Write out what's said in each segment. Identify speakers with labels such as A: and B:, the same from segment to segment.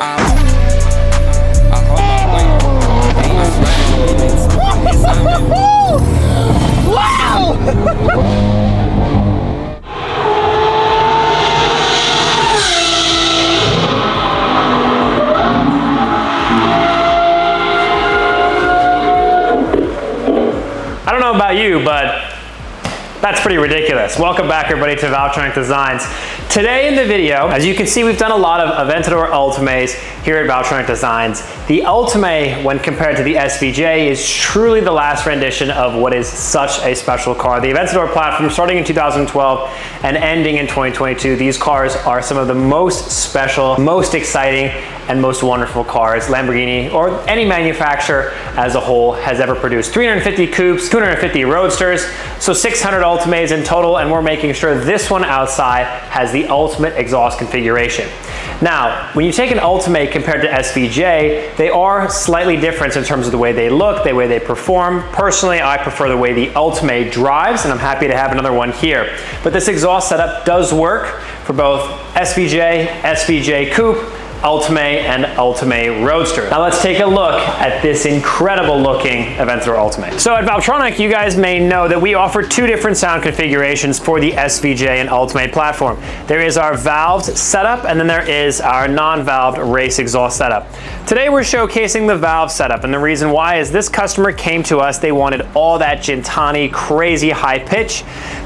A: I don't know about you, but that's pretty ridiculous. Welcome back everybody to Valvetronic Designs. Today in the video, as you can see, we've done a lot of Aventador Ultimates here at Valvetronic Designs. The Ultimae, when compared to the SVJ, is truly the last rendition of what is such a special car. The Aventador platform, starting in 2012 and ending in 2022, these cars are some of the most special, most exciting, and most wonderful cars Lamborghini or any manufacturer as a whole has ever produced. 350 coupes, 250 roadsters, so 600 Ultimates in total, and we're making sure this one outside has the ultimate exhaust configuration. Now, when you take an Ultimae compared to SVJ, they are slightly different in terms of the way they look, the way they perform. Personally, I prefer the way the Ultimae drives, and I'm happy to have another one here. But this exhaust setup does work for both SVJ, SVJ Coupe, Ultimae, and Ultimae Roadster. Now let's take a look at this incredible looking Aventador Ultimae. So at Valvetronic, you guys may know that we offer two different sound configurations for the SVJ and Ultimae platform. There is our valved setup, and then there is our non-valved race exhaust setup. Today we're showcasing the valve setup, and the reason why is this customer came to us, they wanted all that Gintani crazy high pitch,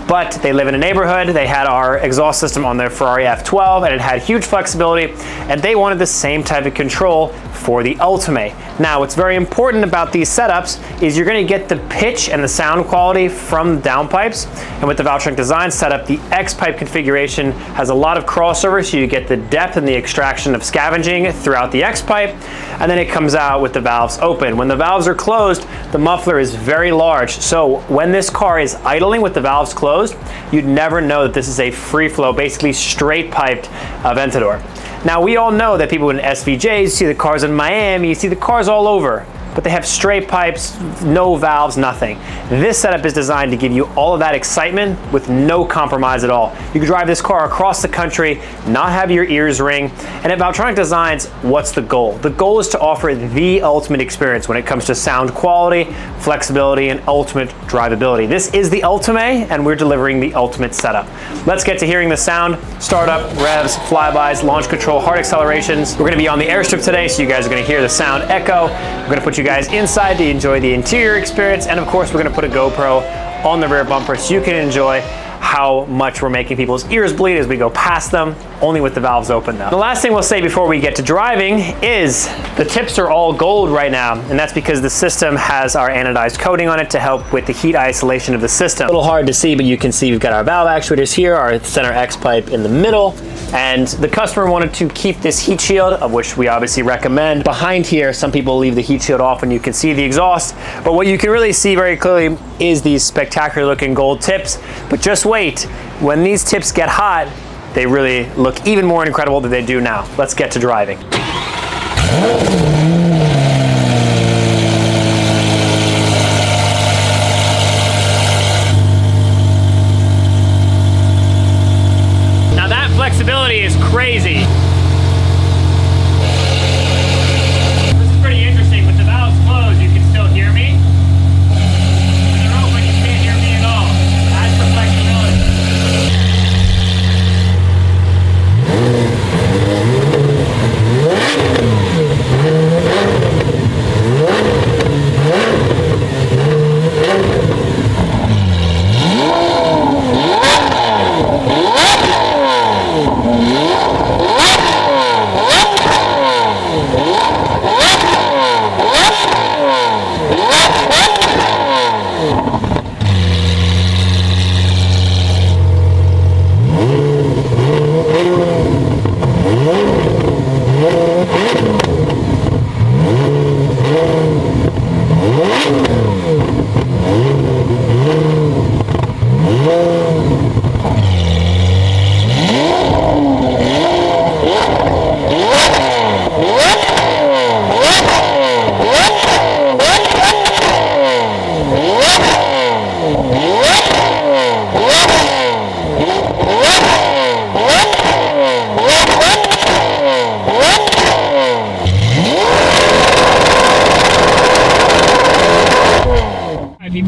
A: but they live in a neighborhood, they had our exhaust system on their Ferrari F12, and it had huge flexibility, and they wanted the same type of control for the Ultimae. Now, what's very important about these setups is you're gonna get the pitch and the sound quality from downpipes, and with the Valvetronic Design setup, the X-pipe configuration has a lot of crossover, so you get the depth and the extraction of scavenging throughout the X-pipe, and then it comes out with the valves open. When the valves are closed, the muffler is very large, so when this car is idling with the valves closed, you'd never know that this is a free flow, basically straight piped Aventador. Now, we all know that people in SVJs, you see the cars in Miami, you see the cars all over, but they have straight pipes, no valves, nothing. This setup is designed to give you all of that excitement with no compromise at all. You can drive this car across the country, not have your ears ring. And at Valvetronic Designs, what's the goal? The goal is to offer the ultimate experience when it comes to sound quality, flexibility, and ultimate drivability. This is the Ultimae, and we're delivering the ultimate setup. Let's get to hearing the sound, startup, revs, flybys, launch control, hard accelerations. We're gonna be on the airstrip today, so you guys are gonna hear the sound echo. We're gonna put you guys inside to enjoy the interior experience, and of course we're going to put a GoPro on the rear bumper so you can enjoy how much we're making people's ears bleed as we go past them, only with the valves open though. The last thing we'll say before we get to driving is the tips are all gold right now, and that's because the system has our anodized coating on it to help with the heat isolation of the system. A little hard to see, but you can see we've got our valve actuators here, our center X pipe in the middle, and the customer wanted to keep this heat shield, of which we obviously recommend. Behind here, some people leave the heat shield off and you can see the exhaust, but what you can really see very clearly is these spectacular looking gold tips. But just wait, when these tips get hot, they really look even more incredible than they do now. Let's get to driving. Now that flexibility is crazy. This is pretty interesting. With the valves closed, you can still hear me. When they're open, you can't hear me at all. That's the flexibility.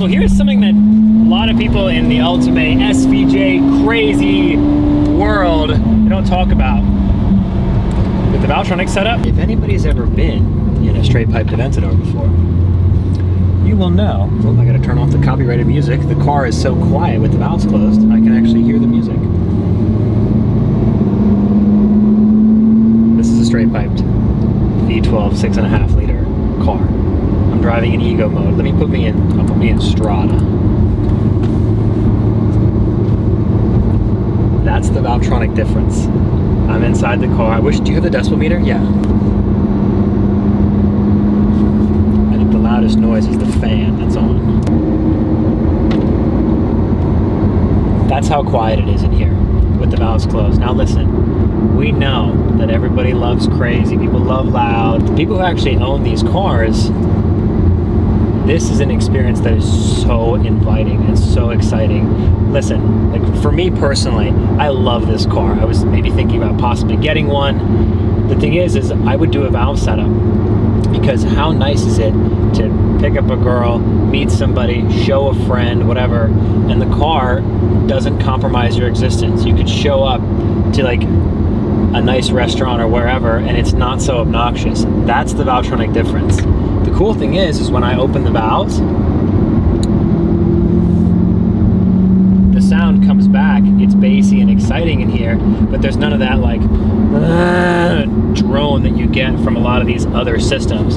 A: So here's something that a lot of people in the Ultimae SVJ crazy world they don't talk about. With the Valvetronic setup, if anybody's ever been in a straight pipe Aventador before, you will know. Oh, I gotta turn off the copyrighted music. The car is so quiet with the valves closed, I can actually hear the music. This is a straight piped V12 6.5 liter car. I'm driving in Ego mode. I'll put me in Strada. That's the Valvetronic difference. I'm inside the car. Do you have the decibel meter? Yeah. I think the loudest noise is the fan that's on. That's how quiet it is in here with the valves closed. Now listen, we know that everybody loves crazy. People love loud. The people who actually own these cars, this is an experience that is so inviting and so exciting. Listen, like for me personally, I love this car. I was maybe thinking about possibly getting one. The thing is I would do a valve setup because how nice is it to pick up a girl, meet somebody, show a friend, whatever, and the car doesn't compromise your existence. You could show up to like a nice restaurant or wherever and it's not so obnoxious. That's the Valvetronic difference. The cool thing is when I open the valves, the sound comes back. It's bassy and exciting in here, but there's none of that like drone that you get from a lot of these other systems.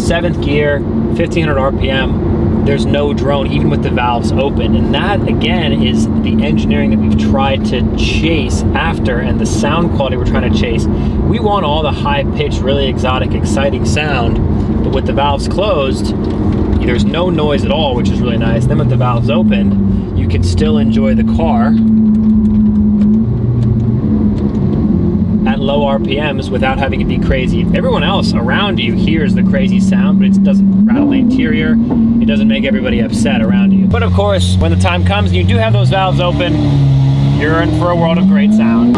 A: 7th gear, 1500 RPM, there's no drone even with the valves open. And that again is the engineering that we've tried to chase after and the sound quality we're trying to chase. We want all the high-pitched, really exotic, exciting sound, but with the valves closed, there's no noise at all, which is really nice. Then with the valves open, you can still enjoy the car at low RPMs without having it be crazy. Everyone else around you hears the crazy sound, but it doesn't rattle the interior. It doesn't make everybody upset around you. But of course, when the time comes and you do have those valves open, you're in for a world of great sound.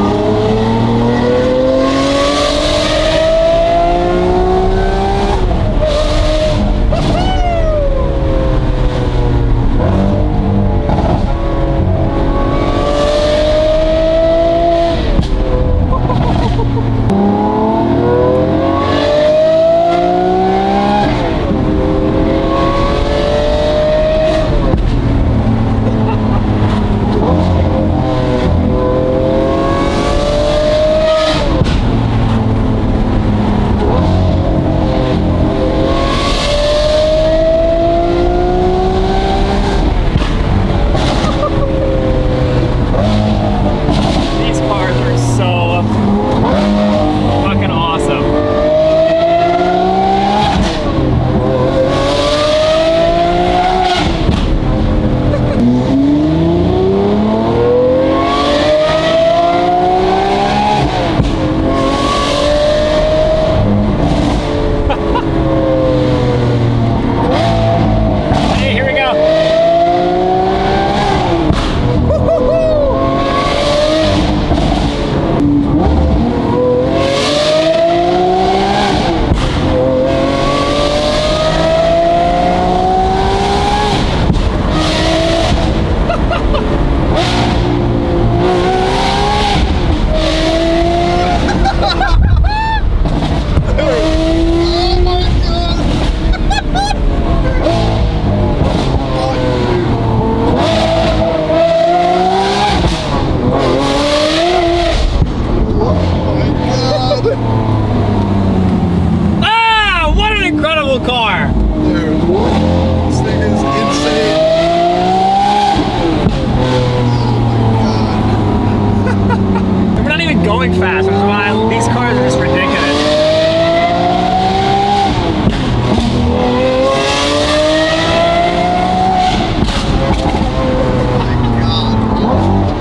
A: Going fast, which is why these cars are just ridiculous.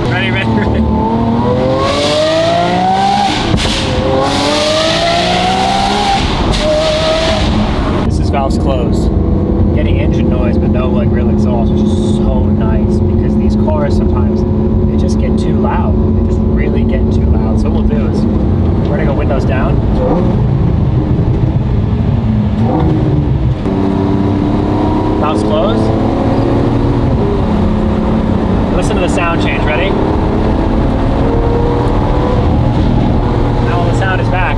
A: Ready, ready, ready. This is valves closed. Getting engine noise, but no like real exhaust, which is so nice because these cars sometimes they just get too loud. They just really get too loud. So what we'll do is we're gonna go windows down. Valves closed. Listen to the sound change, ready? Now all the sound is back.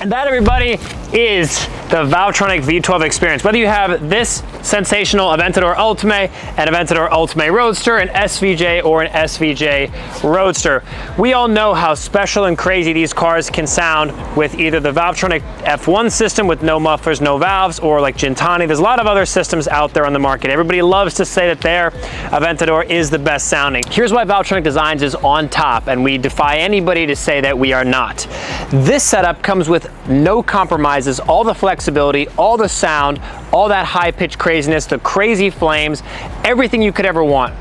A: And that, everybody, is the Valvetronic V12 experience. Whether you have this sensational Aventador Ultimae, an Aventador Ultimae Roadster, an SVJ, or an SVJ Roadster, we all know how special and crazy these cars can sound with either the Valvetronic F1 system with no mufflers, no valves, or like Gintani. There's a lot of other systems out there on the market. Everybody loves to say that their Aventador is the best sounding. Here's why Valvetronic Designs is on top, and we defy anybody to say that we are not. This setup comes with no compromises, all the flexibility, all the sound, all that high-pitched craziness, the crazy flames, everything you could ever want.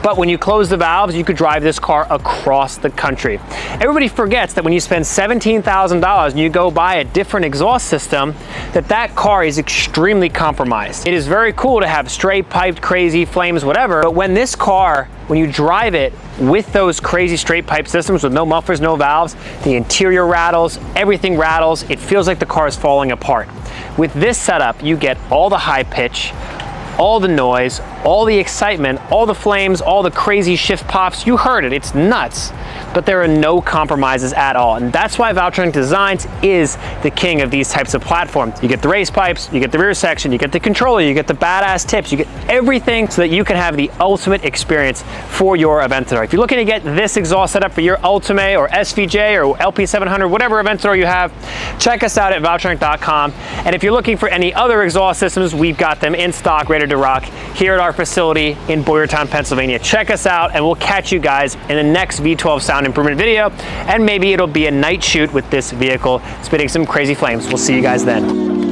A: But when you close the valves, you could drive this car across the country. Everybody forgets that when you spend $17,000 and you go buy a different exhaust system, that car is extremely compromised. It is very cool to have straight piped, crazy flames, whatever, but when this car, when you drive it with those crazy straight pipe systems with no mufflers, no valves, the interior rattles, everything rattles, it feels like the car is falling apart. With this setup, you get all the high pitch, all the noise, all the excitement, all the flames, all the crazy shift pops. You heard it, it's nuts. But there are no compromises at all. And that's why Valvetronic Designs is the king of these types of platforms. You get the race pipes, you get the rear section, you get the controller, you get the badass tips, you get everything so that you can have the ultimate experience for your Aventador. If you're looking to get this exhaust setup for your Ultimae or SVJ or LP700, whatever Aventador you have, check us out at Valvetronic.com. And if you're looking for any other exhaust systems, we've got them in stock, ready to rock here at our facility in Boyertown, Pennsylvania. Check us out, and we'll catch you guys in the next V12 sound improvement video, and maybe it'll be a night shoot with this vehicle spitting some crazy flames. We'll see you guys then.